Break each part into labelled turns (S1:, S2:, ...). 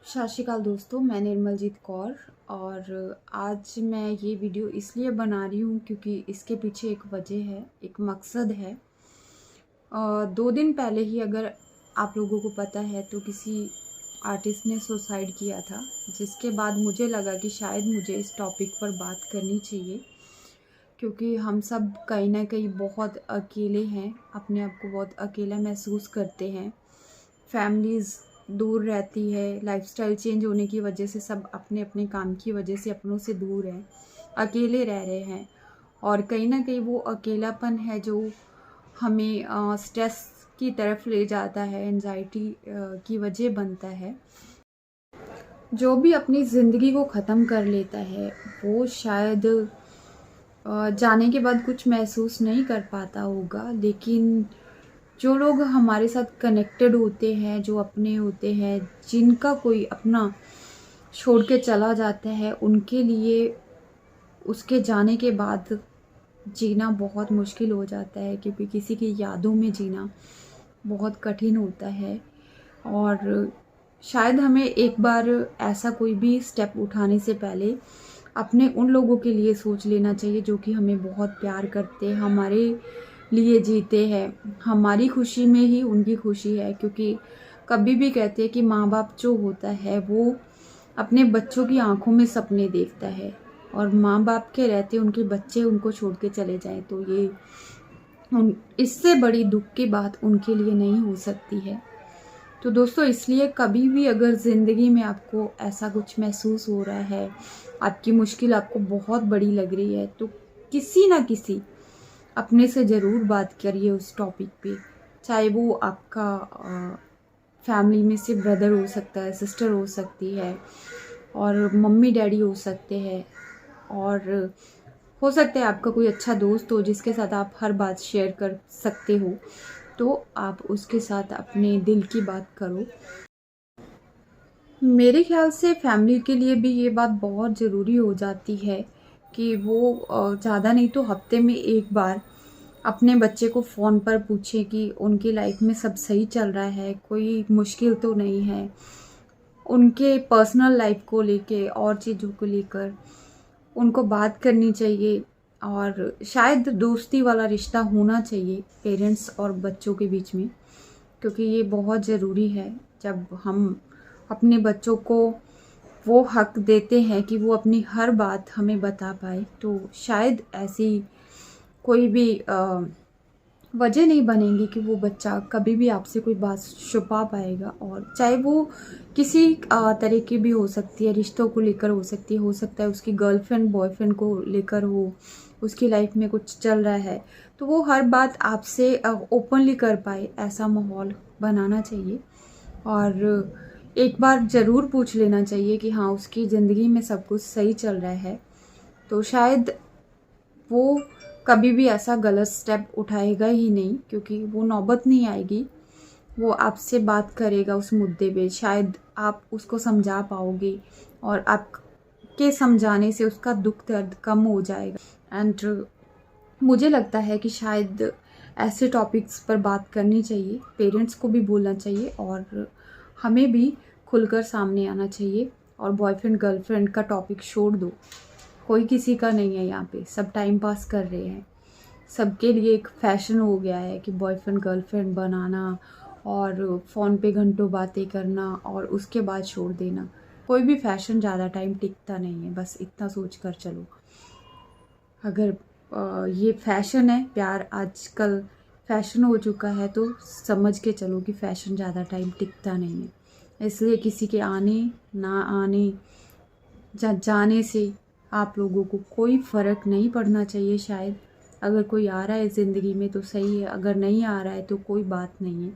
S1: सत श्री अकाल दोस्तों, मैं निर्मलजीत कौर। और आज मैं ये वीडियो इसलिए बना रही हूँ क्योंकि इसके पीछे एक वजह है, एक मकसद है। 2 दिन पहले ही, अगर आप लोगों को पता है, तो किसी आर्टिस्ट ने सुसाइड किया था, जिसके बाद मुझे लगा कि शायद मुझे इस टॉपिक पर बात करनी चाहिए, क्योंकि हम सब कहीं ना कहीं बहुत अकेले हैं, अपने आप को बहुत अकेला महसूस करते हैं। फैमिलीज़ दूर रहती है, लाइफस्टाइल चेंज होने की वजह से सब अपने अपने काम की वजह से अपनों से दूर हैं, अकेले रह रहे हैं। और कहीं ना कहीं वो अकेलापन है जो हमें स्ट्रेस की तरफ ले जाता है, एंजाइटी की वजह बनता है। जो भी अपनी ज़िंदगी को ख़त्म कर लेता है वो शायद जाने के बाद कुछ महसूस नहीं कर पाता होगा, लेकिन जो लोग हमारे साथ कनेक्टेड होते हैं, जो अपने होते हैं, जिनका कोई अपना छोड़ के चला जाता है, उनके लिए उसके जाने के बाद जीना बहुत मुश्किल हो जाता है, क्योंकि किसी की यादों में जीना बहुत कठिन होता है। और शायद हमें एक बार ऐसा कोई भी स्टेप उठाने से पहले अपने उन लोगों के लिए सोच लेना चाहिए जो कि हमें बहुत प्यार करते हैं, हमारे लिए जीते हैं, हमारी खुशी में ही उनकी खुशी है। क्योंकि कभी भी कहते हैं कि माँ बाप जो होता है वो अपने बच्चों की आंखों में सपने देखता है, और माँ बाप के रहते उनके बच्चे उनको छोड़ के चले जाएं तो ये इससे बड़ी दुख की बात उनके लिए नहीं हो सकती है। तो दोस्तों, इसलिए कभी भी अगर ज़िंदगी में आपको ऐसा कुछ महसूस हो रहा है, आपकी मुश्किल आपको बहुत बड़ी लग रही है, तो किसी ना किसी अपने से ज़रूर बात करिए उस टॉपिक पे। चाहे वो आपका फैमिली में से ब्रदर हो सकता है, सिस्टर हो सकती है, और मम्मी डैडी हो सकते हैं, और हो सकता है आपका कोई अच्छा दोस्त हो जिसके साथ आप हर बात शेयर कर सकते हो, तो आप उसके साथ अपने दिल की बात करो। मेरे ख्याल से फैमिली के लिए भी ये बात बहुत ज़रूरी हो जाती है कि वो ज़्यादा नहीं तो हफ्ते में एक बार अपने बच्चे को फ़ोन पर पूछे कि उनकी लाइफ में सब सही चल रहा है, कोई मुश्किल तो नहीं है। उनके पर्सनल लाइफ को लेके और चीज़ों को लेकर उनको बात करनी चाहिए, और शायद दोस्ती वाला रिश्ता होना चाहिए पेरेंट्स और बच्चों के बीच में, क्योंकि ये बहुत ज़रूरी है। जब हम अपने बच्चों को वो हक देते हैं कि वो अपनी हर बात हमें बता पाए, तो शायद ऐसी कोई भी वजह नहीं बनेगी कि वो बच्चा कभी भी आपसे कोई बात छुपा पाएगा। और चाहे वो किसी तरह की भी हो सकती है, रिश्तों को लेकर हो सकता है उसकी गर्लफ्रेंड बॉयफ्रेंड को लेकर हो, उसकी लाइफ में कुछ चल रहा है, तो वो हर बात आपसे ओपनली कर पाए, ऐसा माहौल बनाना चाहिए। और एक बार ज़रूर पूछ लेना चाहिए कि हाँ, उसकी ज़िंदगी में सब कुछ सही चल रहा है, तो शायद वो कभी भी ऐसा गलत स्टेप उठाएगा ही नहीं, क्योंकि वो नौबत नहीं आएगी। वो आपसे बात करेगा उस मुद्दे पे, शायद आप उसको समझा पाओगे, और आपके समझाने से उसका दुख दर्द कम हो जाएगा। एंड मुझे लगता है कि शायद ऐसे टॉपिक्स पर बात करनी चाहिए, पेरेंट्स को भी बोलना चाहिए, और हमें भी खुलकर सामने आना चाहिए। और बॉयफ्रेंड गर्लफ्रेंड का टॉपिक छोड़ दो, कोई किसी का नहीं है यहाँ पे, सब टाइम पास कर रहे हैं। सबके लिए एक फैशन हो गया है कि बॉयफ्रेंड गर्लफ्रेंड बनाना और फ़ोन पे घंटों बातें करना और उसके बाद छोड़ देना। कोई भी फैशन ज़्यादा टाइम टिकता नहीं है, बस इतना सोच कर चलो। अगर ये फैशन है, प्यार आजकल फैशन हो चुका है, तो समझ के चलो कि फ़ैशन ज़्यादा टाइम टिकता नहीं है। इसलिए किसी के आने ना आने जाने से आप लोगों को कोई फ़र्क नहीं पड़ना चाहिए। शायद अगर कोई आ रहा है ज़िंदगी में तो सही है, अगर नहीं आ रहा है तो कोई बात नहीं है।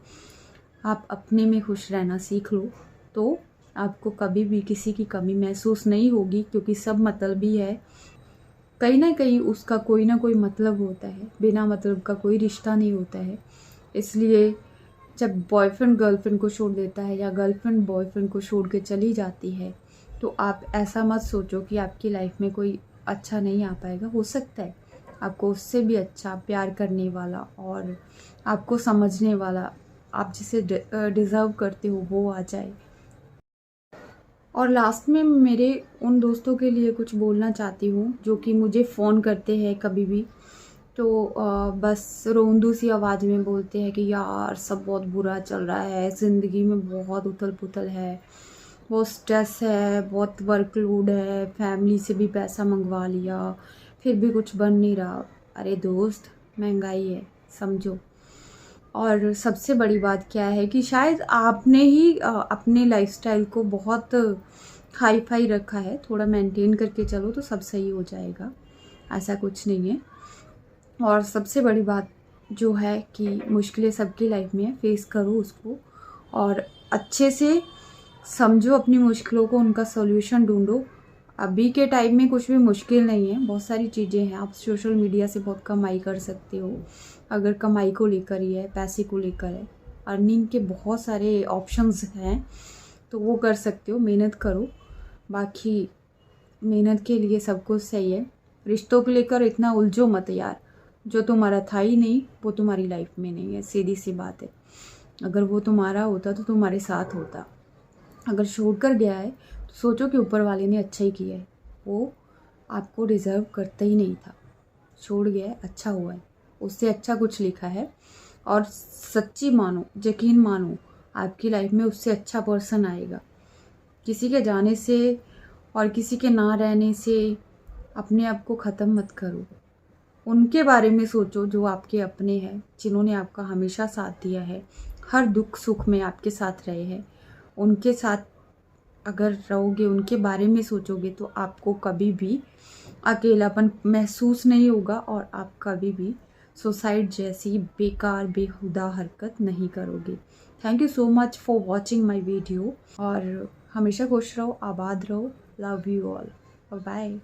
S1: आप अपने में खुश रहना सीख लो, तो आपको कभी भी किसी की कमी महसूस नहीं होगी, क्योंकि सब मतलबी है। कहीं ना कहीं उसका कोई ना कोई मतलब होता है, बिना मतलब का कोई रिश्ता नहीं होता है। इसलिए जब बॉयफ्रेंड गर्लफ्रेंड को छोड़ देता है, या गर्लफ्रेंड बॉयफ्रेंड को छोड़ के चली जाती है, तो आप ऐसा मत सोचो कि आपकी लाइफ में कोई अच्छा नहीं आ पाएगा। हो सकता है आपको उससे भी अच्छा प्यार करने वाला और आपको समझने वाला, आप जिसे डिज़र्व करते हो, वो आ जाए। और लास्ट में मेरे उन दोस्तों के लिए कुछ बोलना चाहती हूँ जो कि मुझे फ़ोन करते हैं कभी भी, तो बस रोंदू सी आवाज़ में बोलते हैं कि यार सब बहुत बुरा चल रहा है, ज़िंदगी में बहुत उथल-पुथल है, बहुत स्ट्रेस है, बहुत वर्कलोड है, फैमिली से भी पैसा मंगवा लिया, फिर भी कुछ बन नहीं रहा। अरे दोस्त, महंगाई है, समझो। और सबसे बड़ी बात क्या है कि शायद आपने ही अपने लाइफस्टाइल को बहुत हाई फाई रखा है, थोड़ा मेंटेन करके चलो तो सब सही हो जाएगा, ऐसा कुछ नहीं है। और सबसे बड़ी बात जो है कि मुश्किलें सबकी लाइफ में है, फेस करो उसको और अच्छे से समझो अपनी मुश्किलों को, उनका सॉल्यूशन ढूंढो। अभी के टाइम में कुछ भी मुश्किल नहीं है, बहुत सारी चीज़ें हैं। आप सोशल मीडिया से बहुत कमाई कर सकते हो, अगर कमाई को लेकर ही है, पैसे को लेकर है, अर्निंग के बहुत सारे ऑप्शंस हैं, तो वो कर सकते हो, मेहनत करो। बाकी मेहनत के लिए सब कुछ सही है। रिश्तों को लेकर इतना उलझो मत यार, जो तुम्हारा था ही नहीं वो तुम्हारी लाइफ में नहीं है, सीधी सी बात है। अगर वो तुम्हारा होता तो तुम्हारे साथ होता, अगर छोड़कर गया है तो सोचो कि ऊपर वाले ने अच्छा ही किया है, वो आपको डिज़र्व करता ही नहीं था, छोड़ गया है, अच्छा हुआ है, उससे अच्छा कुछ लिखा है। और सच्ची मानो, यकीन मानो, आपकी लाइफ में उससे अच्छा पर्सन आएगा। किसी के जाने से और किसी के ना रहने से अपने आप को ख़त्म मत करो, उनके बारे में सोचो जो आपके अपने हैं, जिन्होंने आपका हमेशा साथ दिया है, हर दुख सुख में आपके साथ रहे हैं। उनके साथ अगर रहोगे, उनके बारे में सोचोगे तो आपको कभी भी अकेलापन महसूस नहीं होगा और आप कभी भी सुसाइड जैसी बेकार बेहुदा हरकत नहीं करोगे। Thank you so much for watching my video और हमेशा खुश रहो, आबाद रहो। Love you all, bye.